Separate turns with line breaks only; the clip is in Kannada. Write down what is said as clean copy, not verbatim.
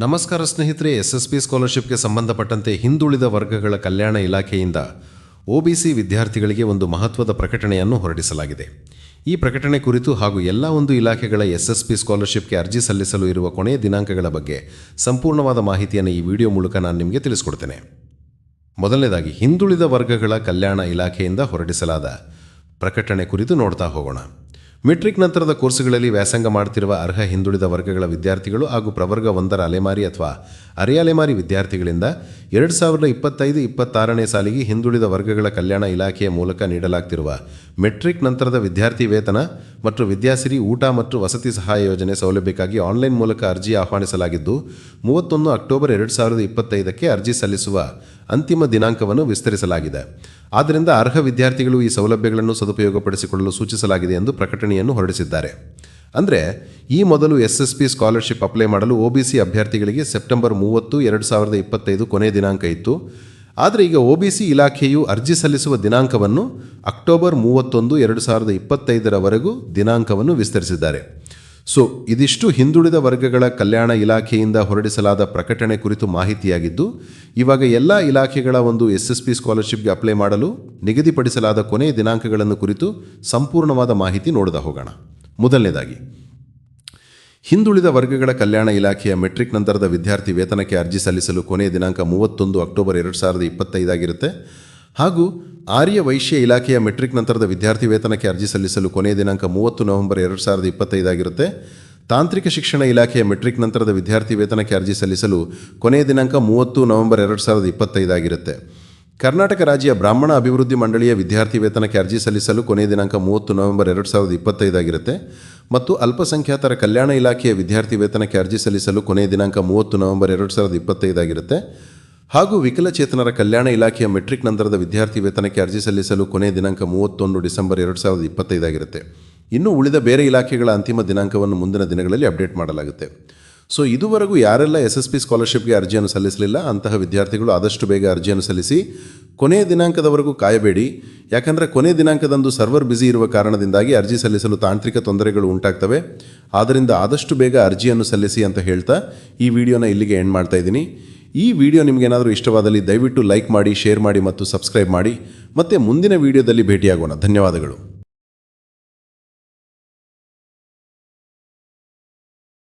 ನಮಸ್ಕಾರ ಸ್ನೇಹಿತರೆ, SSP ಸ್ಕಾಲರ್ಶಿಪ್ಗೆ ಸಂಬಂಧಪಟ್ಟಂತೆ ಹಿಂದುಳಿದ ವರ್ಗಗಳ ಕಲ್ಯಾಣ ಇಲಾಖೆಯಿಂದ OBC ವಿದ್ಯಾರ್ಥಿಗಳಿಗೆ ಒಂದು ಮಹತ್ವದ ಪ್ರಕಟಣೆಯನ್ನು ಹೊರಡಿಸಲಾಗಿದೆ. ಈ ಪ್ರಕಟಣೆ ಕುರಿತು ಹಾಗೂ ಎಲ್ಲ ಒಂದು ಇಲಾಖೆಗಳ SSP ಸ್ಕಾಲರ್ಶಿಪ್ಗೆ ಅರ್ಜಿ ಸಲ್ಲಿಸಲು ಇರುವ ಕೊನೆಯ ದಿನಾಂಕಗಳ ಬಗ್ಗೆ ಸಂಪೂರ್ಣವಾದ ಮಾಹಿತಿಯನ್ನು ಈ ವಿಡಿಯೋ ಮೂಲಕ ನಾನು ನಿಮಗೆ ತಿಳಿಸ್ಕೊಡ್ತೇನೆ. ಮೊದಲನೇದಾಗಿ ಹಿಂದುಳಿದ ವರ್ಗಗಳ ಕಲ್ಯಾಣ ಇಲಾಖೆಯಿಂದ ಹೊರಡಿಸಲಾದ ಪ್ರಕಟಣೆ ಕುರಿತು ನೋಡ್ತಾ ಹೋಗೋಣ. ಮೆಟ್ರಿಕ್ ನಂತರದ ಕೋರ್ಸುಗಳಲ್ಲಿ ವ್ಯಾಸಂಗ ಮಾಡುತ್ತಿರುವ ಅರ್ಹ ಹಿಂದುಳಿದ ವರ್ಗಗಳ ವಿದ್ಯಾರ್ಥಿಗಳು ಹಾಗೂ ಪ್ರವರ್ಗ 1ರ ಅಲೆಮಾರಿ ಅಥವಾ ಅರೆಅಲೆಮಾರಿ ವಿದ್ಯಾರ್ಥಿಗಳಿಂದ 2025-26ನೇ ಸಾಲಿಗೆ ಹಿಂದುಳಿದ ವರ್ಗಗಳ ಕಲ್ಯಾಣ ಇಲಾಖೆಯ ಮೂಲಕ ನೀಡಲಾಗ್ತಿರುವ ಮೆಟ್ರಿಕ್ ನಂತರದ ವಿದ್ಯಾರ್ಥಿ ವೇತನ ಮತ್ತು ವಿದ್ಯಾಸಿರಿ ಊಟ ಮತ್ತು ವಸತಿ ಸಹಾಯ ಯೋಜನೆ ಸೌಲಭ್ಯಕ್ಕಾಗಿ ಆನ್ಲೈನ್ ಮೂಲಕ ಅರ್ಜಿ ಆಹ್ವಾನಿಸಲಾಗಿದ್ದು 31 ಅಕ್ಟೋಬರ್ 2025ಕ್ಕೆ ಅರ್ಜಿ ಸಲ್ಲಿಸುವ ಅಂತಿಮ ದಿನಾಂಕವನ್ನು ವಿಸ್ತರಿಸಲಾಗಿದೆ. ಆದ್ದರಿಂದ ಅರ್ಹ ವಿದ್ಯಾರ್ಥಿಗಳು ಈ ಸೌಲಭ್ಯಗಳನ್ನು ಸದುಪಯೋಗಪಡಿಸಿಕೊಳ್ಳಲು ಸೂಚಿಸಲಾಗಿದೆ ಎಂದು ಪ್ರಕಟಣೆಯನ್ನು ಹೊರಡಿಸಿದ್ದಾರೆ. ಅಂದರೆ ಈ ಮೊದಲು SSP ಸ್ಕಾಲರ್ಶಿಪ್ ಅಪ್ಲೈ ಮಾಡಲು OBC ಅಭ್ಯರ್ಥಿಗಳಿಗೆ ಸೆಪ್ಟೆಂಬರ್ 30, 2025 ಕೊನೆಯ ದಿನಾಂಕ ಇತ್ತು. ಆದರೆ ಈಗ OBC ಇಲಾಖೆಯು ಅರ್ಜಿ ಸಲ್ಲಿಸುವ ದಿನಾಂಕವನ್ನು ಅಕ್ಟೋಬರ್ 31, 2025ರವರೆಗೂ ದಿನಾಂಕವನ್ನು ವಿಸ್ತರಿಸಿದ್ದಾರೆ. ಇದಿಷ್ಟು ಹಿಂದುಳಿದ ವರ್ಗಗಳ ಕಲ್ಯಾಣ ಇಲಾಖೆಯಿಂದ ಹೊರಡಿಸಲಾದ ಪ್ರಕಟಣೆ ಕುರಿತು ಮಾಹಿತಿಯಾಗಿದ್ದು, ಇವಾಗ ಎಲ್ಲ ಇಲಾಖೆಗಳ ಒಂದು SSP ಸ್ಕಾಲರ್ಶಿಪ್ಗೆ ಅಪ್ಲೈ ಮಾಡಲು ನಿಗದಿಪಡಿಸಲಾದ ಕೊನೆಯ ದಿನಾಂಕಗಳನ್ನು ಕುರಿತು ಸಂಪೂರ್ಣವಾದ ಮಾಹಿತಿ ನೋಡ್ತಾ ಹೋಗೋಣ. ಮೊದಲನೇದಾಗಿ, ಹಿಂದುಳಿದ ವರ್ಗಗಳ ಕಲ್ಯಾಣ ಇಲಾಖೆಯ ಮೆಟ್ರಿಕ್ ನಂತರದ ವಿದ್ಯಾರ್ಥಿ ವೇತನಕ್ಕೆ ಅರ್ಜಿ ಸಲ್ಲಿಸಲು ಕೊನೆಯ ದಿನಾಂಕ 31 ಅಕ್ಟೋಬರ್ 2025 ಆಗಿರುತ್ತೆ. ಹಾಗೂ ಆರ್ಯ ವೈಶ್ಯ ಇಲಾಖೆಯ ಮೆಟ್ರಿಕ್ ನಂತರದ ವಿದ್ಯಾರ್ಥಿ ವೇತನಕ್ಕೆ ಅರ್ಜಿ ಸಲ್ಲಿಸಲು ಕೊನೆಯ ದಿನಾಂಕ 30 ನವೆಂಬರ್ 2025 ಆಗಿರುತ್ತೆ. ತಾಂತ್ರಿಕ ಶಿಕ್ಷಣ ಇಲಾಖೆಯ ಮೆಟ್ರಿಕ್ ನಂತರದ ವಿದ್ಯಾರ್ಥಿ ವೇತನಕ್ಕೆ ಅರ್ಜಿ ಸಲ್ಲಿಸಲು ಕೊನೆಯ ದಿನಾಂಕ 30 ನವೆಂಬರ್ 2025 ಆಗಿರುತ್ತೆ. ಕರ್ನಾಟಕ ರಾಜ್ಯ ಬ್ರಾಹ್ಮಣ ಅಭಿವೃದ್ಧಿ ಮಂಡಳಿಯ ವಿದ್ಯಾರ್ಥಿ ವೇತನಕ್ಕೆ ಅರ್ಜಿ ಸಲ್ಲಿಸಲು ಕೊನೆಯ ದಿನಾಂಕ 30 ನವೆಂಬರ್ 2025 ಆಗಿರುತ್ತೆ. ಮತ್ತು ಅಲ್ಪಸಂಖ್ಯಾತರ ಕಲ್ಯಾಣ ಇಲಾಖೆಯ ವಿದ್ಯಾರ್ಥಿ ವೇತನಕ್ಕೆ ಅರ್ಜಿ ಸಲ್ಲಿಸಲು ಕೊನೆಯ ದಿನಾಂಕ 30 ನವೆಂಬರ್ 2025 ಆಗಿರುತ್ತೆ. ಹಾಗೂ ವಿಕಲಚೇತನರ ಕಲ್ಯಾಣ ಇಲಾಖೆಯ ಮೆಟ್ರಿಕ್ ನಂತರದ ವಿದ್ಯಾರ್ಥಿ ವೇತನಕ್ಕೆ ಅರ್ಜಿ ಸಲ್ಲಿಸಲು ಕೊನೆಯ ದಿನಾಂಕ 31 ಡಿಸೆಂಬರ್ 2025 ಆಗಿರುತ್ತೆ. ಇನ್ನು ಉಳಿದ ಬೇರೆ ಇಲಾಖೆಗಳ ಅಂತಿಮ ದಿನಾಂಕವನ್ನು ಮುಂದಿನ ದಿನಗಳಲ್ಲಿ ಅಪ್ಡೇಟ್ ಮಾಡಲಾಗುತ್ತೆ. ಇದುವರೆಗೂ ಯಾರೆಲ್ಲ SSP ಸ್ಕಾಲರ್ಶಿಪ್ಗೆ ಅರ್ಜಿಯನ್ನು ಸಲ್ಲಿಸಲಿಲ್ಲ ಅಂತಹ ವಿದ್ಯಾರ್ಥಿಗಳು ಆದಷ್ಟು ಬೇಗ ಅರ್ಜಿಯನ್ನು ಸಲ್ಲಿಸಿ. ಕೊನೆಯ ದಿನಾಂಕದವರೆಗೂ ಕಾಯಬೇಡಿ, ಯಾಕಂದರೆ ಕೊನೆಯ ದಿನಾಂಕದಂದು ಸರ್ವರ್ ಬ್ಯುಸಿ ಇರುವ ಕಾರಣದಿಂದಾಗಿ ಅರ್ಜಿ ಸಲ್ಲಿಸಲು ತಾಂತ್ರಿಕ ತೊಂದರೆಗಳು ಉಂಟಾಗ್ತವೆ. ಆದ್ದರಿಂದ ಆದಷ್ಟು ಬೇಗ ಅರ್ಜಿಯನ್ನು ಸಲ್ಲಿಸಿ ಅಂತ ಹೇಳ್ತಾ ಈ ವಿಡಿಯೋನ ಇಲ್ಲಿಗೆ ಎಂಡ್ ಮಾಡ್ತಾ ಇದ್ದೀನಿ. ಈ ವಿಡಿಯೋ ನಿಮಗೇನಾದರೂ ಇಷ್ಟವಾದಲ್ಲಿ ದಯವಿಟ್ಟು ಲೈಕ್ ಮಾಡಿ, ಶೇರ್ ಮಾಡಿ ಮತ್ತು ಸಬ್ಸ್ಕ್ರೈಬ್ ಮಾಡಿ. ಮತ್ತೆ ಮುಂದಿನ ವಿಡಿಯೋದಲ್ಲಿ ಭೇಟಿಯಾಗೋಣ. ಧನ್ಯವಾದಗಳು.